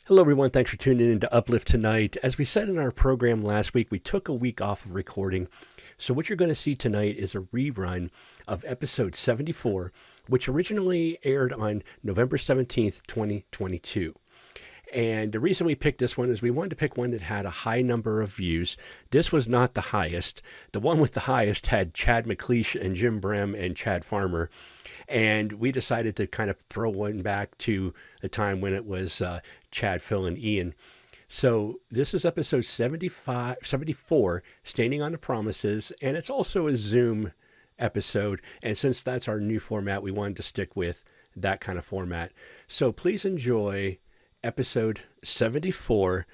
Hello, everyone. Thanks for tuning in to UpLift tonight. As we said in our program last week, we took a week off of recording. So what you're going to see tonight is a rerun of episode 74, which originally aired on November 17th, 2022. And the reason we picked this one is we wanted to pick one that had a high number of views. This was not the highest. The one with the highest had Chad McLeish and Jim Brem and Chad Farmer. And we decided to kind of throw one back to a time when it was Chad, Phil, and Ian. So this is episode 74, Standing on the Promises, and it's also a Zoom episode. And since that's our new format, we wanted to stick with that kind of format. So please enjoy episode 74,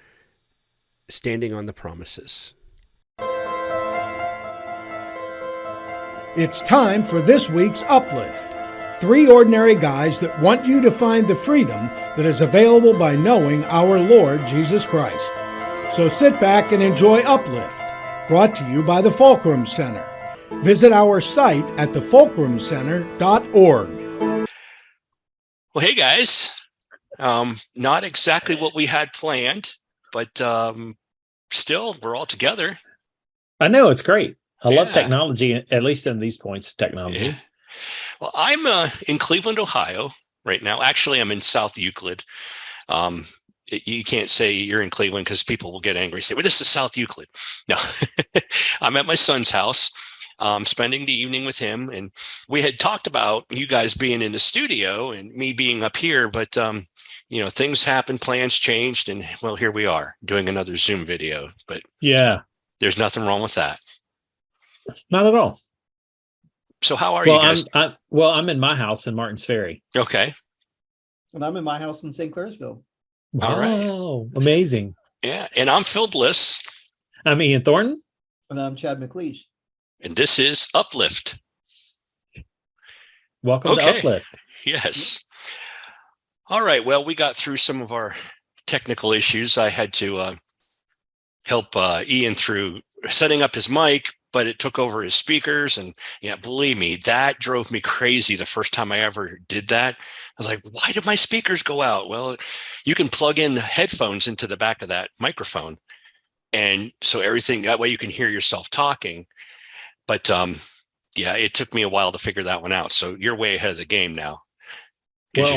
Standing on the Promises. It's time for this week's UpLift. 3 ordinary guys that want you to find the freedom that is available by knowing our Lord Jesus Christ. So sit back and enjoy UpLift, brought to you by the Fulcrum Center. Visit our site at thefulcrumcenter.org. Well, hey guys, not exactly what we had planned, but still we're all together. I know, it's great. I love technology, at least in these points of technology. Yeah. Well, I'm in Cleveland, Ohio right now. Actually, I'm in South Euclid. You can't say you're in Cleveland because people will get angry. Say, well, this is South Euclid. No, I'm at my son's house, spending the evening with him. And we had talked about you guys being in the studio and me being up here. But, things happened, plans changed. And, well, here we are doing another Zoom video. But yeah, there's nothing wrong with that. Not at all. So how are you guys? I'm in my house in Martins Ferry. Okay. And I'm in my house in St. Clairsville. All right. Oh, amazing. Yeah. And I'm Phil Bliss. I'm Ian Thornton. And I'm Chad McLeish. And this is UpLift. Welcome to UpLift. Yes. All right. Well, we got through some of our technical issues. I had to help Ian through setting up his mic, but it took over his speakers. And believe me, that drove me crazy the first time I ever did that. I was like, why did my speakers go out? Well, you can plug in the headphones into the back of that microphone. And so everything, that way you can hear yourself talking. But it took me a while to figure that one out. So you're way ahead of the game now. Well,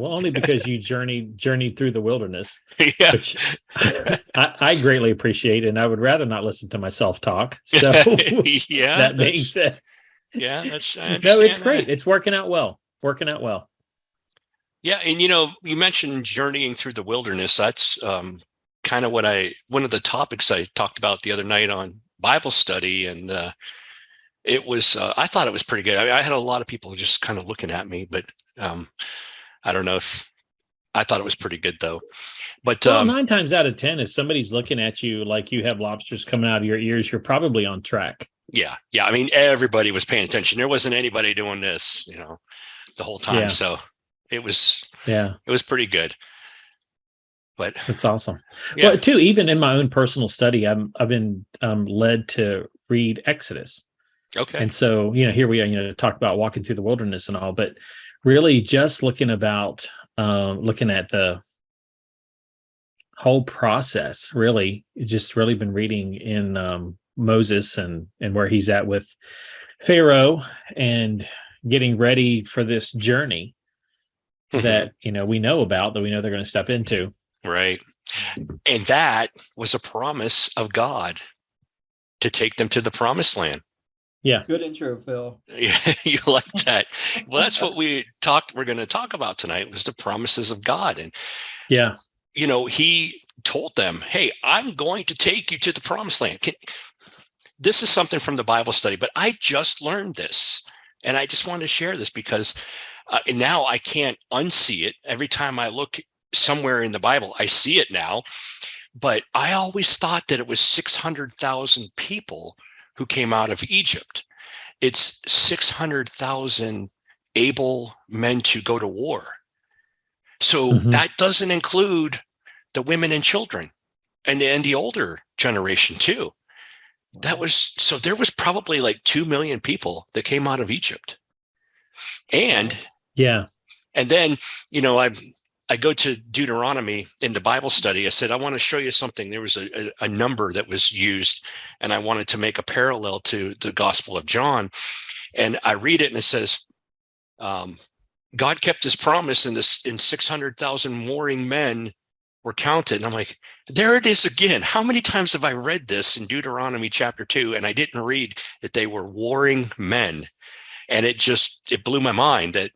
only because you journeyed through the wilderness, yeah. Which I greatly appreciate, and I would rather not listen to myself talk. So yeah, that being said, that's no, it's great. It's working out well. Yeah, and you mentioned journeying through the wilderness. That's kind of one of the topics I talked about the other night on Bible study, and it was I thought it was pretty good. I had a lot of people just kind of looking at me, but I don't know if I thought it was pretty good though. But 9 times out of 10, if somebody's looking at you like you have lobsters coming out of your ears, you're probably on track. Yeah. I mean, everybody was paying attention. There wasn't anybody doing this, the whole time. Yeah. So it was pretty good. But that's awesome. Yeah. Well, too, even in my own personal study, I've been led to read Exodus. Okay. And so, here we are, talk about walking through the wilderness and all, but really just looking at the whole process, really been reading in Moses and where he's at with Pharaoh and getting ready for this journey that, we know about, that we know they're going to step into. Right. And that was a promise of God to take them to the promised land. Yeah. Good intro, Phil. Yeah, you like that. Well, that's what we're going to talk about tonight, was the promises of God. And yeah, he told them, hey, I'm going to take you to the promised land. This is something from the Bible study, but I just learned this. And I just wanted to share this because now I can't unsee it. Every time I look somewhere in the Bible, I see it now. But I always thought that it was 600,000 people who came out of Egypt. It's 600,000 able men to go to war. So that doesn't include the women and children and the older generation too. There was probably like 2 million people that came out of Egypt. And then, I go to Deuteronomy in the Bible study. I said, I want to show you something. There was a number that was used, and I wanted to make a parallel to the Gospel of John. And I read it, and it says, God kept his promise, in 600,000 warring men were counted. And I'm like, there it is again. How many times have I read this in Deuteronomy chapter 2, and I didn't read that they were warring men? And it blew my mind that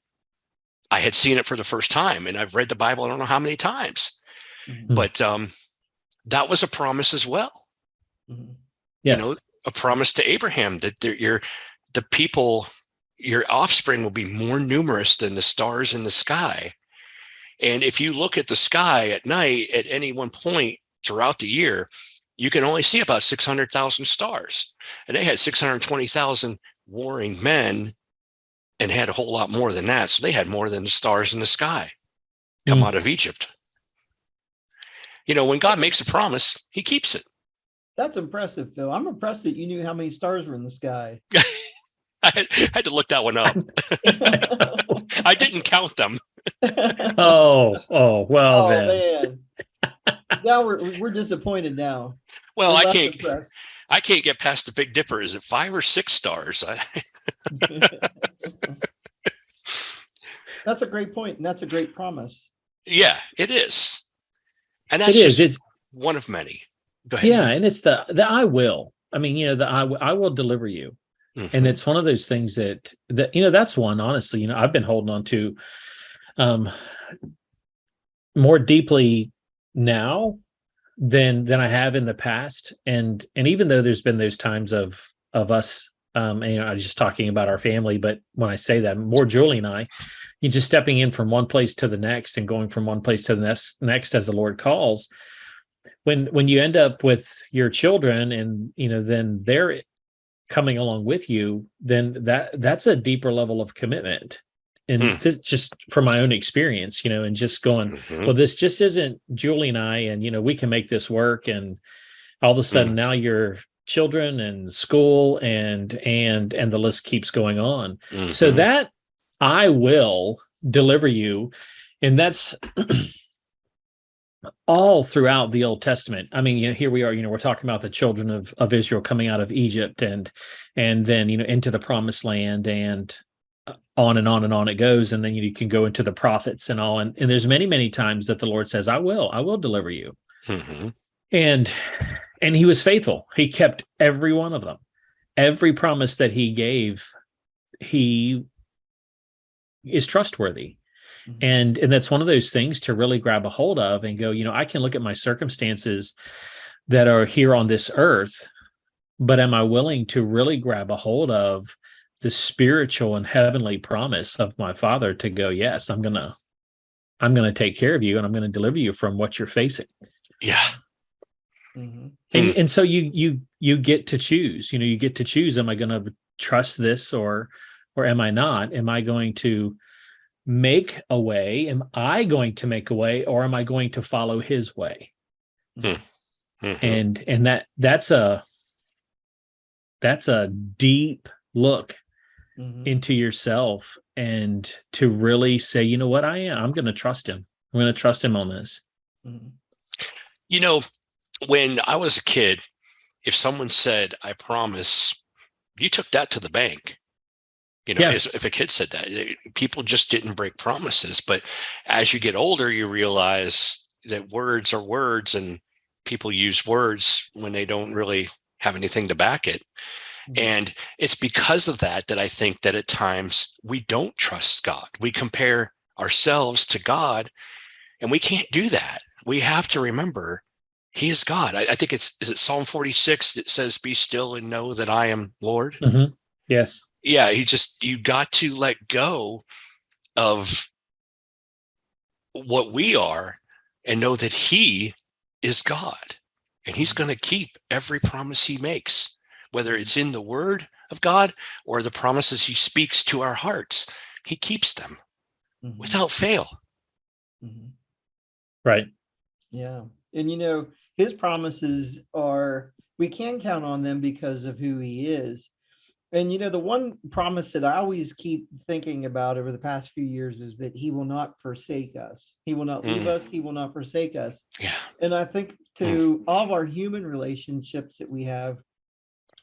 I had seen it for the first time. And I've read the Bible, I don't know how many times, but that was a promise as well. Yes. A promise to Abraham that the people, your offspring will be more numerous than the stars in the sky. And if you look at the sky at night, at any one point throughout the year, you can only see about 600,000 stars. And they had 620,000 warring men and had a whole lot more than that. So they had more than the stars in the sky come out of Egypt. When God makes a promise, he keeps it. That's impressive, Phil. I'm impressed that you knew how many stars were in the sky. I had to look that one up. I didn't count them. Well, Oh then. man. Now we're disappointed now. Well, We're I less can't impressed. get past the Big Dipper. Is it 5 or 6 stars? That's a great point, and that's a great promise. Yeah, it is. And that's It's one of many. Go ahead. Yeah, and it's the I will. I mean, I will deliver you. And it's one of those things that that's one, honestly, I've been holding on to more deeply now than I have in the past. And even though there's been those times of us, I'm just talking about our family, but when I say that, more Julie and I, you just stepping in from one place to the next and going from one place to the next as the Lord calls. When you end up with your children and then they're coming along with you, then that's a deeper level of commitment. And this, just from my own experience, and just going, well, this just isn't Julie and I, and we can make this work. And all of a sudden now you're children and school and the list keeps going on. So that I will deliver you, and that's all throughout the Old Testament. I mean, here we are, we're talking about the children of Israel coming out of Egypt and then, into the promised land, and on and on and on it goes. And then you can go into the prophets and all. And there's many, many times that the Lord says, I will deliver you. And he was faithful. He kept every one of them. Every promise that he gave, he is trustworthy. And that's one of those things to really grab a hold of and go, I can look at my circumstances that are here on this earth, but am I willing to really grab a hold of the spiritual and heavenly promise of my Father to go, yes, I'm going to take care of you, and I'm going to deliver you from what you're facing. Yeah. And so you get to choose, you get to choose, am I going to trust this or am I not? Am I going to make a way? Am I going to make a way, or am I going to follow his way? And that's a deep look into yourself, and to really say, you know what, I'm going to trust him. I'm going to trust him on this. When I was a kid, if someone said, I promise, you took that to the bank. If a kid said that, people just didn't break promises. But as you get older, you realize that words are words, and people use words when they don't really have anything to back it. And it's because of that I think that at times we don't trust God. We compare ourselves to God, and we can't do that. We have to remember he is God. I think is it Psalm 46 that says, be still and know that I am Lord? Yes. Yeah, you got to let go of what we are and know that he is God, and he's going to keep every promise he makes, whether it's in the word of God or the promises he speaks to our hearts. He keeps them without fail. Right. Yeah. And his promises we can count on them because of who he is. And the one promise that I always keep thinking about over the past few years is that he will not forsake us. He will not leave us. He will not forsake us. Yeah. And I think to all of our human relationships that we have,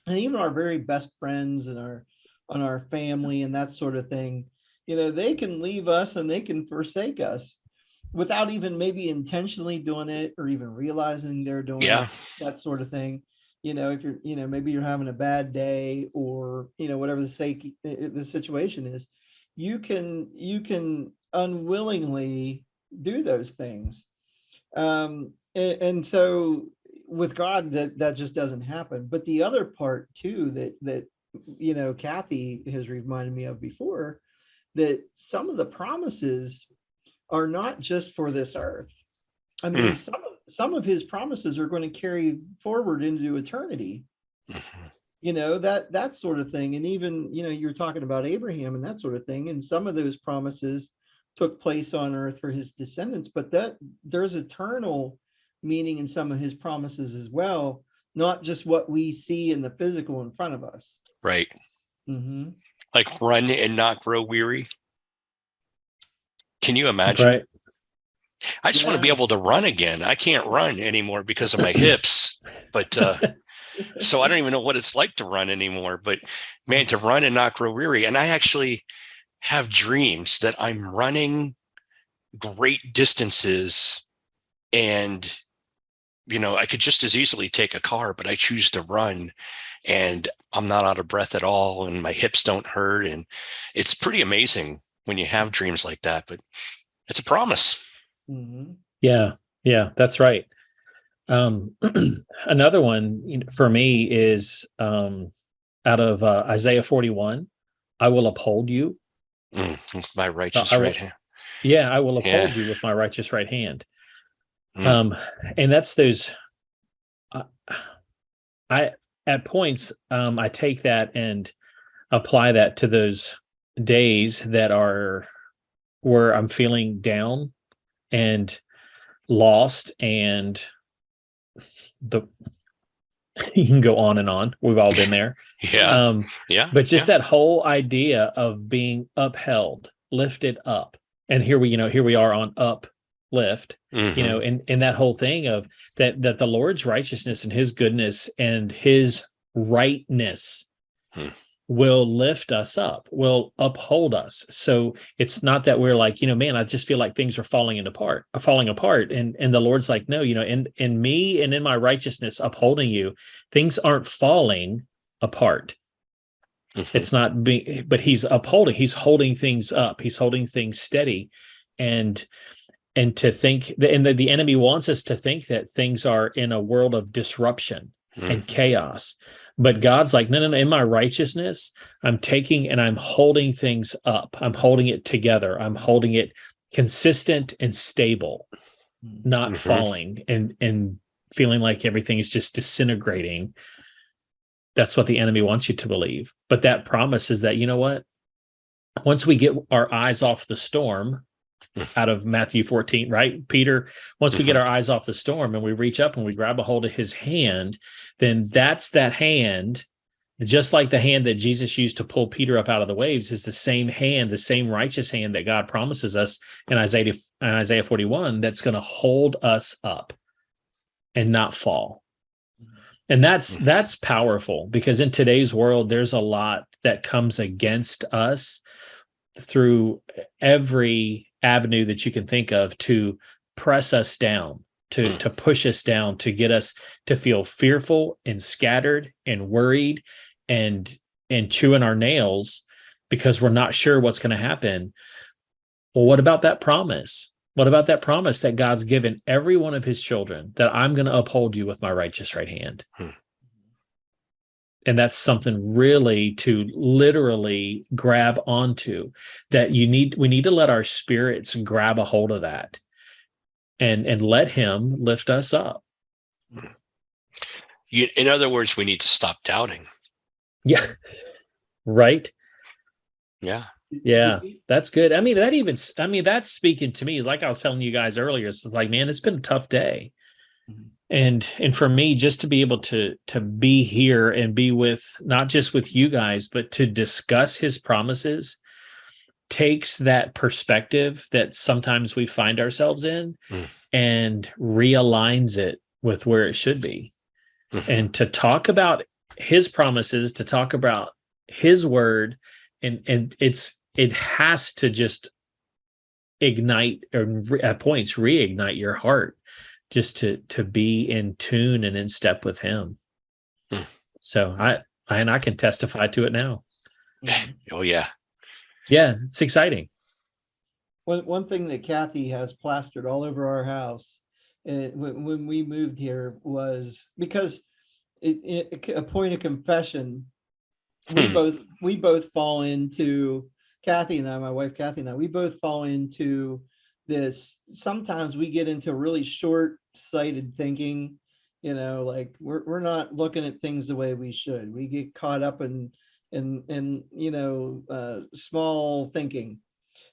and even our very best friends and our family and that sort of thing, they can leave us and they can forsake us without even maybe intentionally doing it or even realizing they're doing Yeah. it, that sort of thing. If you're, maybe you're having a bad day or, whatever the situation is, you can unwillingly do those things. And so with God, that just doesn't happen. But the other part too, that Kathy has reminded me of before, that some of the promises are not just for this earth. I mean, some of his promises are going to carry forward into eternity. That sort of thing. And even, you're talking about Abraham and that sort of thing. And some of those promises took place on earth for his descendants, but that there's eternal meaning in some of his promises as well, not just what we see in the physical in front of us. Right. Like run and not grow weary. Can you imagine? Right. I just want to be able to run again. I can't run anymore because of my hips, but so I don't even know what it's like to run anymore. But man, to run and not grow weary. And I actually have dreams that I'm running great distances, and I could just as easily take a car, but I choose to run, and I'm not out of breath at all, and my hips don't hurt, and it's pretty amazing when you have dreams like that. But it's a promise. Yeah, that's right. Another one for me is out of Isaiah 41, I will uphold you. My righteous right hand. Yeah, I will uphold you with my righteous right hand. And that's those. I at points I take that and apply that to those days that are where I'm feeling down and lost, and you can go on and on. We've all been there. But just that whole idea of being upheld, lifted up, and here we are on UpLift, and that whole thing of that the Lord's righteousness and his goodness and his rightness will lift us up, will uphold us. So it's not that we're like, man, I just feel like things are falling apart. And the Lord's like, no, in me and in my righteousness upholding you, things aren't falling apart. It's not being, but he's holding things up. He's holding things steady. And to think that, and the enemy wants us to think that things are in a world of disruption and chaos. But God's like, no, in my righteousness, I'm taking and I'm holding things up. I'm holding it together. I'm holding it consistent and stable, not falling and feeling like everything is just disintegrating. That's what the enemy wants you to believe. But that promise is that, what? Once we get our eyes off the storm, out of Matthew 14, right? Peter, once we get our eyes off the storm and we reach up and we grab a hold of his hand, then that's that hand, just like the hand that Jesus used to pull Peter up out of the waves, is the same hand, the same righteous hand that God promises us in Isaiah 41, that's going to hold us up and not fall. And that's powerful, because in today's world, there's a lot that comes against us through every avenue that you can think of to press us down, to push us down, to get us to feel fearful and scattered and worried and chewing our nails because we're not sure what's going to happen. Well, what about that promise? What about that promise that God's given every one of his children, that I'm going to uphold you with my righteous right hand? And that's something really to literally grab onto, that we need to let our spirits grab a hold of that and let him lift us up. In other words, we need to stop doubting. Yeah. Right. Yeah. Yeah. That's good. That's speaking to me. Like I was telling you guys earlier, it's like, man, it's been a tough day. And for me, just to be able to be here and be with, not just with you guys, but to discuss his promises, takes that perspective that sometimes we find ourselves in and realigns it with where it should be. And to talk about his promises, to talk about his word, and it has to just ignite, or at points reignite your heart, just to be in tune and in step with him. So I can testify to it now. Oh yeah. Yeah, it's exciting. One thing that Kathy has plastered all over our house, when we moved here, was because a point of confession. We both fall into, Kathy and I, my wife Kathy and I, we both fall into this. Sometimes we get into really short-sighted thinking, like we're not looking at things the way we should. We get caught up in small thinking.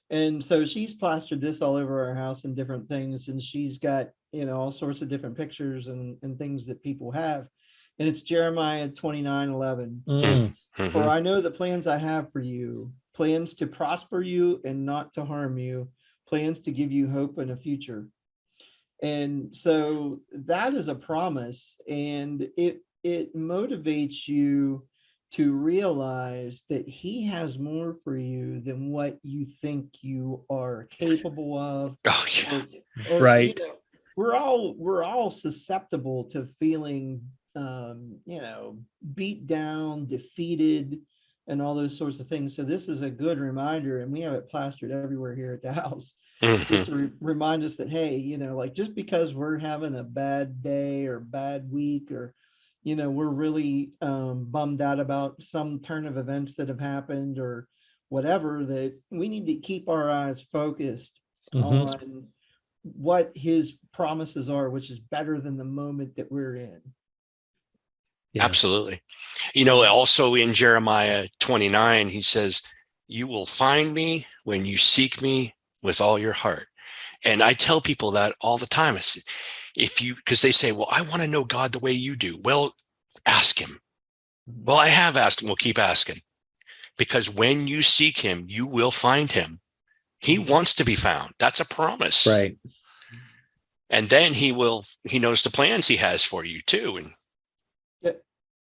And so she's plastered this all over our house and different things. And she's got, all sorts of different pictures and things that people have. And it's Jeremiah 29:11. For I know the plans I have for you, plans to prosper you and not to harm you, plans to give you hope and a future. And so that is a promise, and it motivates you to realize that he has more for you than what you think you are capable of. Oh yeah. Or, Right. We're all susceptible to feeling beat down, defeated, and all those sorts of things. So this is a good reminder, and we have it plastered everywhere here at the house, just to remind us that, hey, like, just because we're having a bad day or bad week, or we're really bummed out about some turn of events that have happened or whatever, that we need to keep our eyes focused on what his promises are, which is better than the moment that we're in. Yeah. Absolutely. Also in Jeremiah 29, he says, you will find me when you seek me with all your heart. And I tell people that all the time. I say, because they say, well, I want to know God the way you do. Well, ask him. Well, I have asked him. We'll keep asking, because when you seek him, you will find him. He wants to be found. That's a promise. Right. And then he knows the plans he has for you too.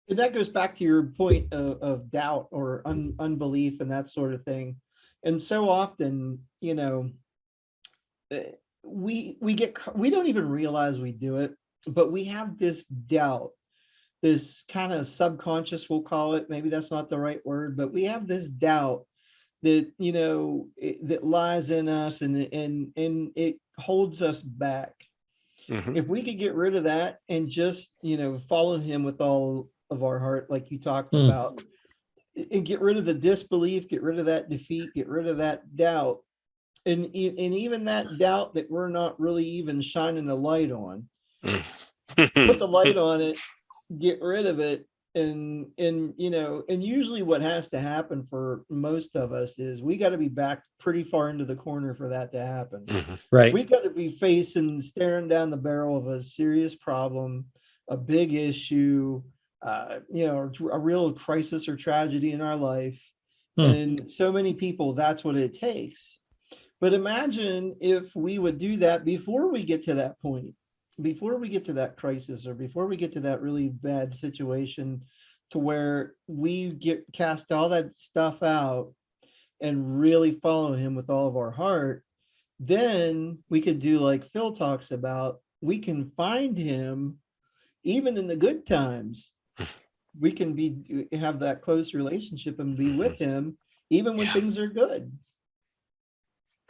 And that goes back to your point of doubt or unbelief and that sort of thing. And so often, we don't even realize we do it, but we have this doubt, this kind of subconscious, we'll call it. Maybe that's not the right word, but we have this doubt that, that lies in us, and it holds us back. If we could get rid of that and just, follow him with all of our heart, like you talked about, and get rid of the disbelief, get rid of that defeat, get rid of that doubt, and even that doubt that we're not really even shining a light on, put the light on it, get rid of it. And usually what has to happen for most of us is we got to be backed pretty far into the corner for that to happen. Right. We got to be staring down the barrel of a serious problem, a big issue, a real crisis or tragedy in our life. And so many people, that's what it takes. But imagine if we would do that before we get to that point, before we get to that crisis, or before we get to that really bad situation, to where we cast all that stuff out and really follow him with all of our heart. Then we could do like Phil talks about, we can find him even in the good times. We can have that close relationship and be with him even when things are good,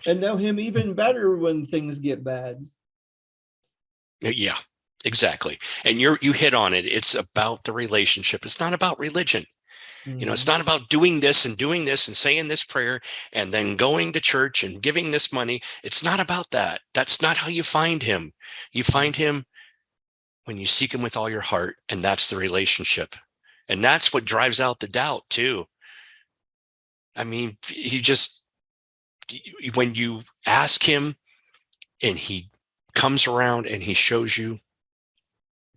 and know him even better when things get bad. Yeah, exactly. And you hit on it. It's about the relationship. It's not about religion. It's not about doing this and saying this prayer and then going to church and giving this money. It's not about that. That's not how you find him. You find him when you seek him with all your heart, and that's the relationship. And that's what drives out the doubt too. I mean, when you ask him and he comes around and he shows you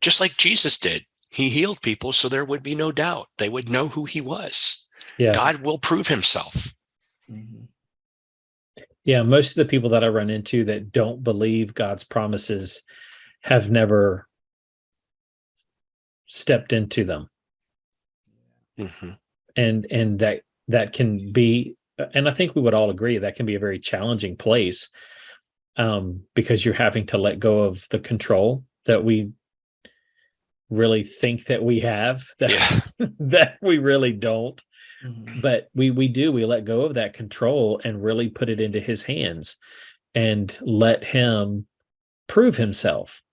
just like Jesus did. He healed people so there would be no doubt. They would know who he was. Yeah. God will prove himself. Mhm. Yeah. Most of the people that I run into that don't believe God's promises have never stepped into them. Mm-hmm. And that can be, and I think we would all agree that can be a very challenging place, because you're having to let go of the control that we really think that we have, that Yeah. that we really don't. Mhm. But we let go of that control and really put it into his hands and let him prove himself.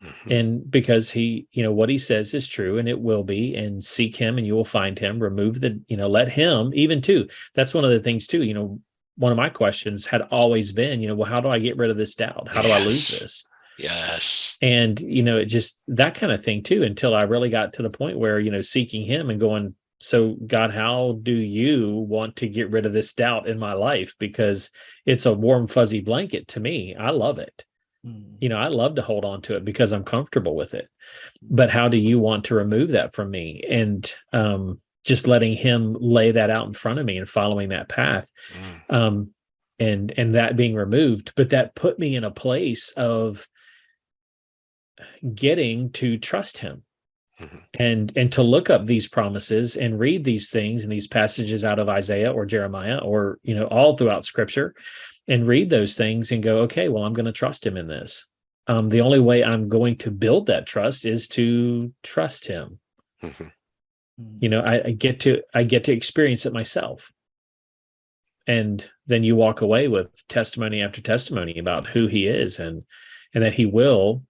Mm-hmm. And because he, what he says is true, and it will be, and seek him and you will find him, remove the, let him even too. That's one of the things too, one of my questions had always been, well, how do I get rid of this doubt? How do I lose Yes. this? Yes. And, it just that kind of thing too, until I really got to the point where, seeking him and going, so God, how do you want to get rid of this doubt in my life? Because it's a warm, fuzzy blanket to me. I love it. Mhm. I love to hold on to it because I'm comfortable with it. But how do you want to remove that from me? And just letting him lay that out in front of me and following that path, Mm. and that being removed. But that put me in a place of getting to trust him, Mm-hmm. and to look up these promises and read these things and these passages out of Isaiah or Jeremiah or all throughout scripture, and read those things and go, okay, well, I'm going to trust him in this. The only way I'm going to build that trust is to trust him. Mm-hmm. I get to experience it myself. And then you walk away with testimony after testimony about who he is, and that he will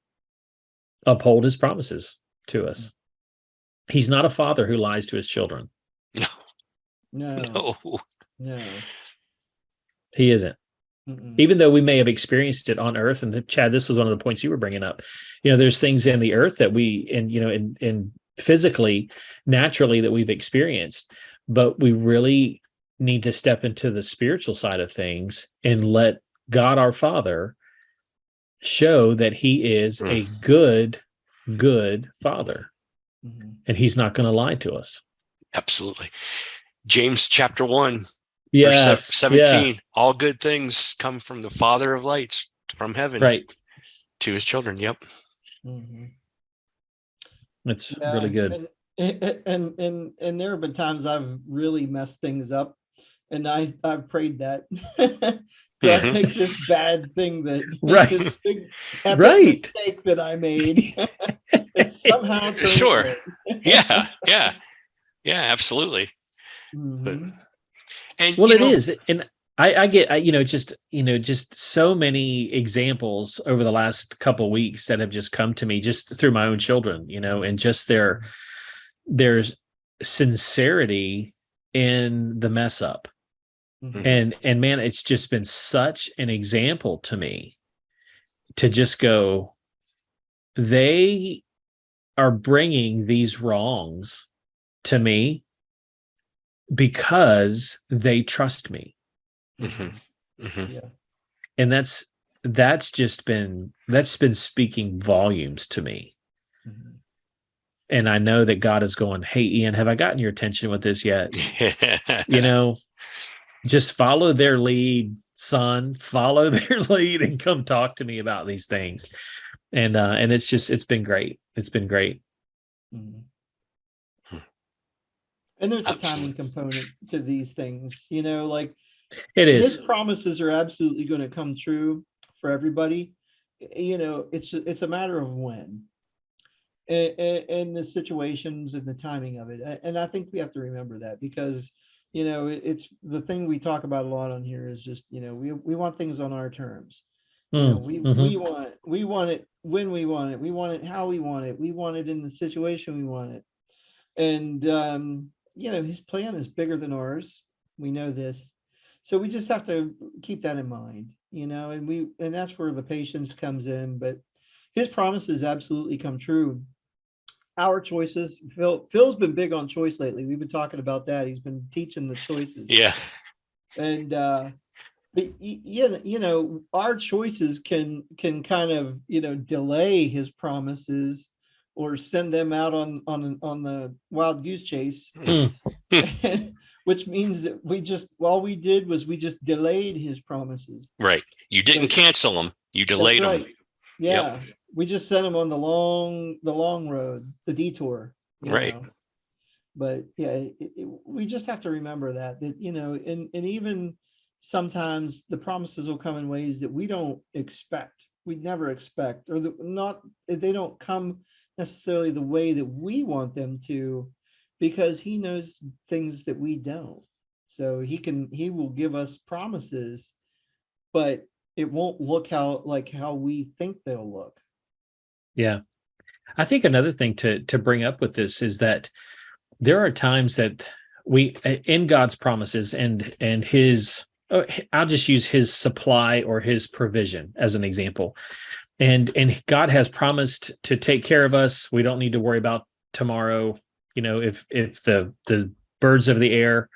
uphold his promises to us. He's not a father who lies to his children. No. No, No. no. He isn't. Mm-mm. Even though we may have experienced it on earth. And Chad, this was one of the points you were bringing up. There's things in the earth that we, and in physically, naturally, that we've experienced, but we really need to step into the spiritual side of things and let God our Father show that he is a good father, Mhm. and he's not going to lie to us. Absolutely. James chapter 1, verse Yes. 17. All good things come from the Father of lights, from heaven, Right. to his children. Yep. Mhm. It's Yeah, really good. and there have been times I've really messed things up, and I've prayed that God, take this bad thing Right. this big epic Right. mistake that I made, and somehow turn Sure. it good. Yeah. Absolutely. But, Mhm. and Well, it is. And I get, just so many examples over the last couple of weeks that have just come to me just through my own children, and just there's sincerity in the mess up. Mhm. And man, it's just been such an example to me to just go, they are bringing these wrongs to me because they trust me. Mhm. Mhm. Yeah. And that's been speaking volumes to me. Mhm. And I know that God is going, hey, Ian, have I gotten your attention with this yet? Just follow their lead, son, follow their lead and come talk to me about these things. And it's been great. It's been great. Mhm. And there's a timing Absolutely. component to these things, like It his is. promises are absolutely going to come true for everybody. It's a matter of when, and the situations and the timing of it. And I think we have to remember that, because it's the thing we talk about a lot on here is just, we want things on our terms. We want it when we want it, we want it how we want it, we want it in the situation we want it. And his plan is bigger than ours. We know this. So we just have to keep that in mind, and that's where the patience comes in. But his promises absolutely come true. Our choices, Phil's been big on choice lately. We've been talking about that. He's been teaching the choices. Yeah. And but our choices can kind of delay his promises, or send them out on the wild goose chase, which means that all we did was we just delayed his promises. Right. You didn't cancel them. You delayed right. them. Yeah. Yep. We just sent him on the long road, the detour. Right. But yeah, we just have to remember that, and even sometimes the promises will come in ways that we don't expect. We'd never expect, or they don't come necessarily the way that we want them to, because he knows things that we don't. So he will give us promises, but it won't look how we think they'll look. Yeah. I think another thing to bring up with this is that there are times that we, in God's promises and his, I'll just use his supply or his provision as an example. And God has promised to take care of us. We don't need to worry about tomorrow. If the birds of the air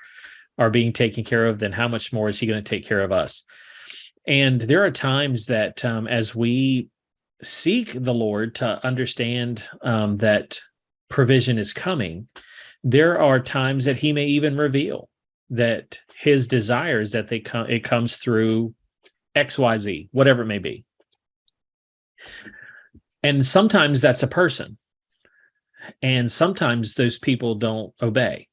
are being taken care of, then how much more is he going to take care of us? And there are times that as we seek the Lord to understand that provision is coming, there are times that he may even reveal that his desires that it comes through XYZ, whatever it may be. And sometimes that's a person. And sometimes those people don't obey.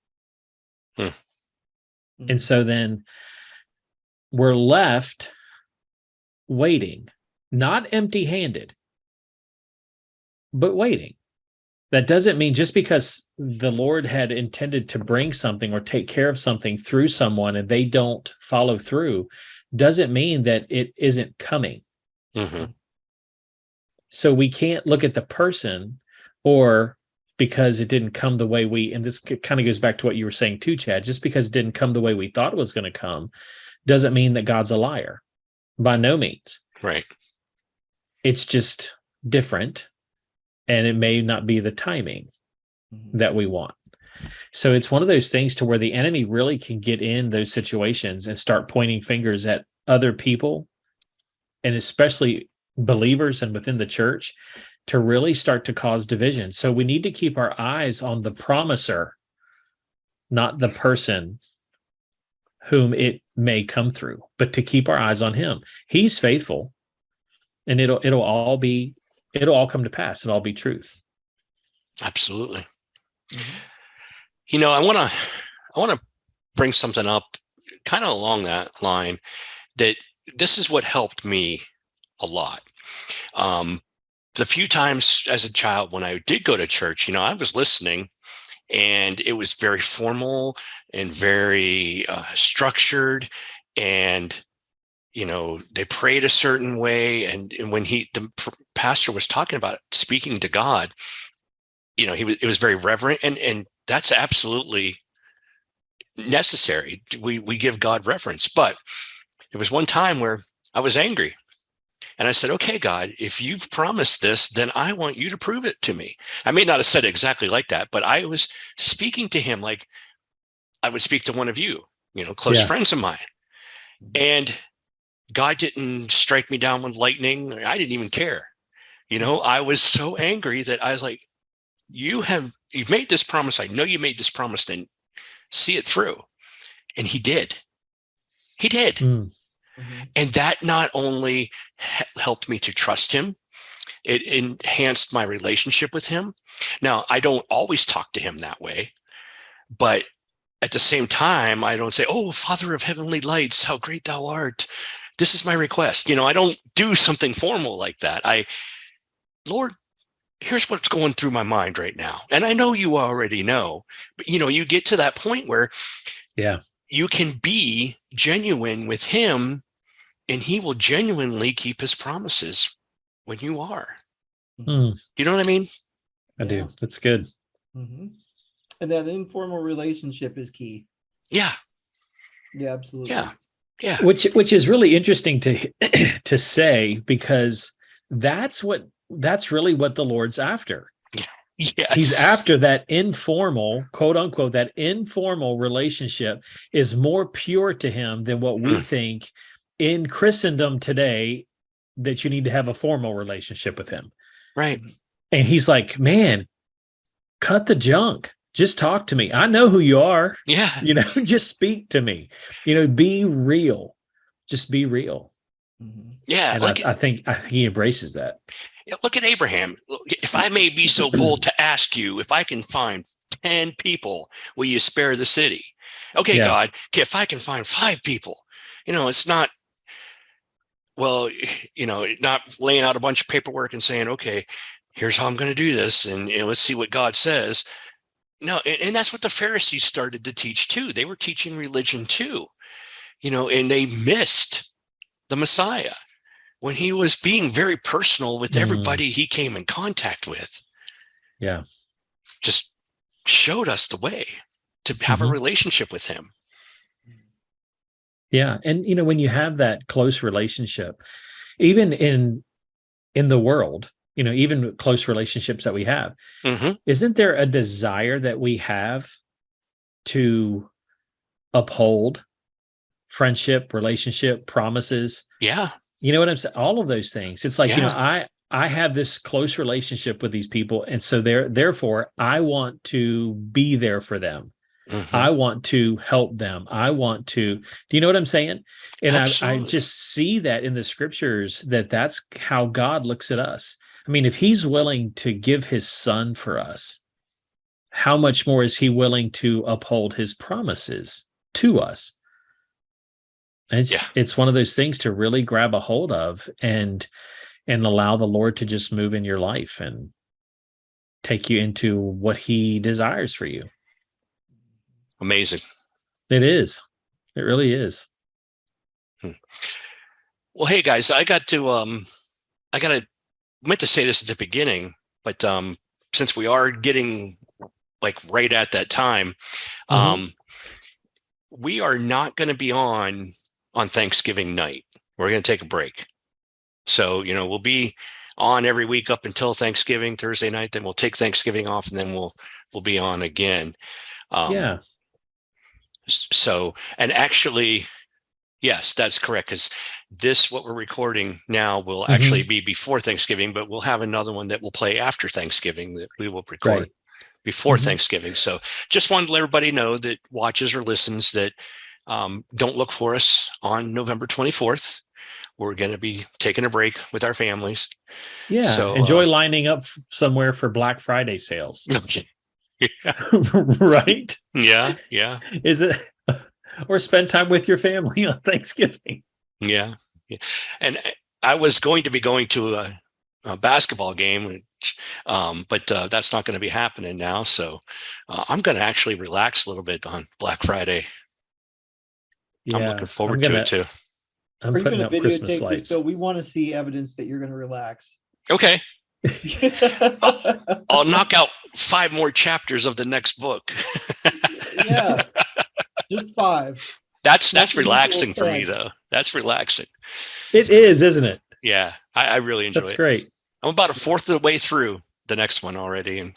And so then we're left waiting, not empty-handed, but waiting. That doesn't mean just because the Lord had intended to bring something or take care of something through someone and they don't follow through, doesn't mean that it isn't coming. Mm-hmm. So we can't look at the person, or because it didn't come the way and this kind of goes back to what you were saying too, Chad, just because it didn't come the way we thought it was going to come, doesn't mean that God's a liar. By no means. Right. It's just different, and it may not be the timing that we want. So it's one of those things to where the enemy really can get in those situations and start pointing fingers at other people, and especially believers and within the church, to really start to cause division. So we need to keep our eyes on the promiser, not the person whom it may come through, but to keep our eyes on him. He's faithful, and it'll all come to pass. It'll all be truth. Absolutely. I want to bring something up kind of along that line, that this is what helped me a lot. The few times as a child when I did go to church, I was listening, and it was very formal and very structured, and they prayed a certain way, and when the pastor was talking about speaking to God, it was very reverent, and that's absolutely necessary. We give God reverence. But there was one time where I was angry, and I said, okay, God, if you've promised this, then I want you to prove it to me. I may not have said it exactly like that, but I was speaking to him like I would speak to one of you, close friends of mine. And God didn't strike me down with lightning. I didn't even care. I was so angry that I was like, you've made this promise. I know you made this promise, then see it through. And he did. And that not only helped me to trust him, it enhanced my relationship with him. Now, I don't always talk to him that way, but at the same time, I don't say, oh, Father of heavenly lights, how great thou art. This is my request. I don't do something formal like that. Lord, here's what's going through my mind right now. And I know you already know, but you get to that point where you can be genuine with him, and he will genuinely keep his promises when you are. You know what I mean? I do. That's good. And that informal relationship is key. Yeah. Yeah, absolutely. Yeah. Which is really interesting to say, because that's really what the Lord's after. Yes. He's after that informal, quote unquote, that informal relationship is more pure to him than what we think in Christendom today, that you need to have a formal relationship with him. Right. And he's like, man, cut the junk. Just talk to me. I know who you are. Yeah. Just speak to me. Be real. Just be real. Yeah. And I think he embraces that. Look at Abraham. If I may be so bold to ask you, if I can find 10 people, will you spare the city? Okay, Yeah. God, if I can find 5 people, it's not, well, not laying out a bunch of paperwork and saying, okay, here's how I'm going to do this. And let's see what God says. No. And that's what the Pharisees started to teach too. They were teaching religion too, and they missed the Messiah when he was being very personal with everybody he came in contact with. Yeah. Just showed us the way to have a relationship with him. Yeah. And, when you have that close relationship, even in the world, even close relationships that we have, isn't there a desire that we have to uphold friendship, relationship, promises? Yeah. You know what I'm saying? All of those things. It's like, Yeah. I have this close relationship with these people. And so therefore I want to be there for them. I want to help them. I want to, do you know what I'm saying? And I just see that in the scriptures that's how God looks at us. I mean, if he's willing to give his son for us, how much more is he willing to uphold his promises to us? It's one of those things to really grab a hold of and allow the Lord to just move in your life and take you into what he desires for you. Amazing. It is. It really is. Well, hey guys, I meant to say this at the beginning, but since we are getting like right at that time, we are not going to be on Thanksgiving night. We're going to take a break. So, we'll be on every week up until Thanksgiving, Thursday night, then we'll take Thanksgiving off, and then we'll be on again. So, and actually, yes, that's correct. Because what we're recording now will actually be before Thanksgiving, but we'll have another one that will play after Thanksgiving that we will record before Thanksgiving. So just wanted to let everybody know that watches or listens that don't look for us on November 24th. We're going to be taking a break with our families. Yeah. So enjoy lining up somewhere for Black Friday sales. Right? Yeah. Yeah. Is it, or spend time with your family on Thanksgiving? Yeah. And I was going to be going to a basketball game, but that's not going to be happening now. So I'm going to actually relax a little bit on Black Friday. Yeah, I'm looking forward to it too. I'm putting up Christmas lights. So we want to see evidence that you're going to relax. Okay. I'll knock out 5 more chapters of the next book. Yeah, just 5. That's relaxing for me, though. That's relaxing. It is, isn't it? Yeah, I really enjoy it. That's great. I'm about a fourth of the way through the next one already, and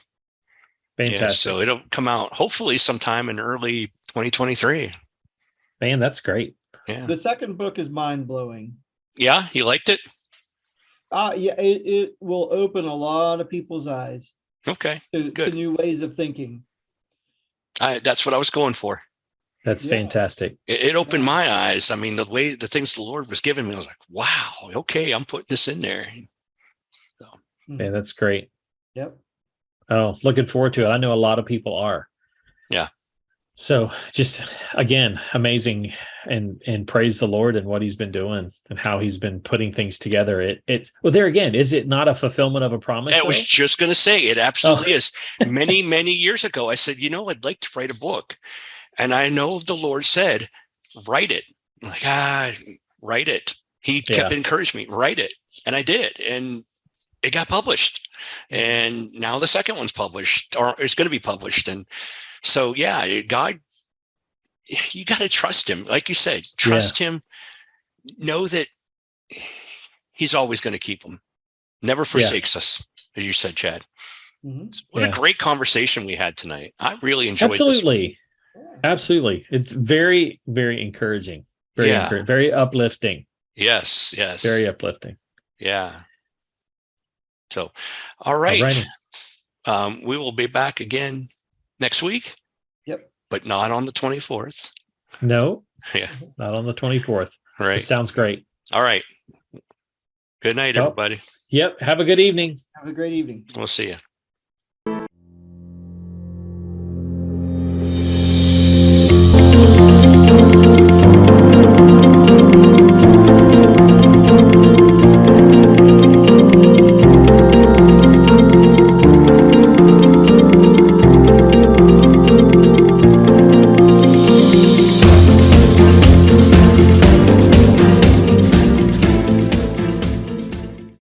fantastic. Yeah, so it'll come out hopefully sometime in early 2023. Man, that's great. Yeah. The second book is mind-blowing. Yeah, you liked it? Yeah, it will open a lot of people's eyes. Okay, to new ways of thinking. That's what I was going for. That's fantastic. It opened my eyes. I mean, the things the Lord was giving me, I was like, wow, okay, I'm putting this in there. So. Yeah, that's great. Yep. Oh, looking forward to it. I know a lot of people are. Yeah. So just again, amazing, and praise the Lord and what he's been doing and how he's been putting things together. It's well, there again, is it not a fulfillment of a promise? I was just going to say it absolutely is. Many, many years ago, I said, I'd like to write a book. And I know the Lord said, write it. I'm like, write it. He kept encouraging me, write it. And I did. And it got published. And now the second one's published, or it's going to be published. And so, God, you got to trust him. Like you said, trust him. Know that he's always going to keep him. Never forsakes us, as you said, Chad. What a great conversation we had tonight. I really enjoyed this. Absolutely. It's very, very encouraging. Very uplifting. Yes. Very uplifting. Yeah. So, all right. Alrighty. We will be back again next week. Yep. But not on the 24th. No, Yeah. not on the 24th. Right. It sounds great. All right. Good night, Well, everybody. Yep. Have a good evening. Have a great evening. We'll see you.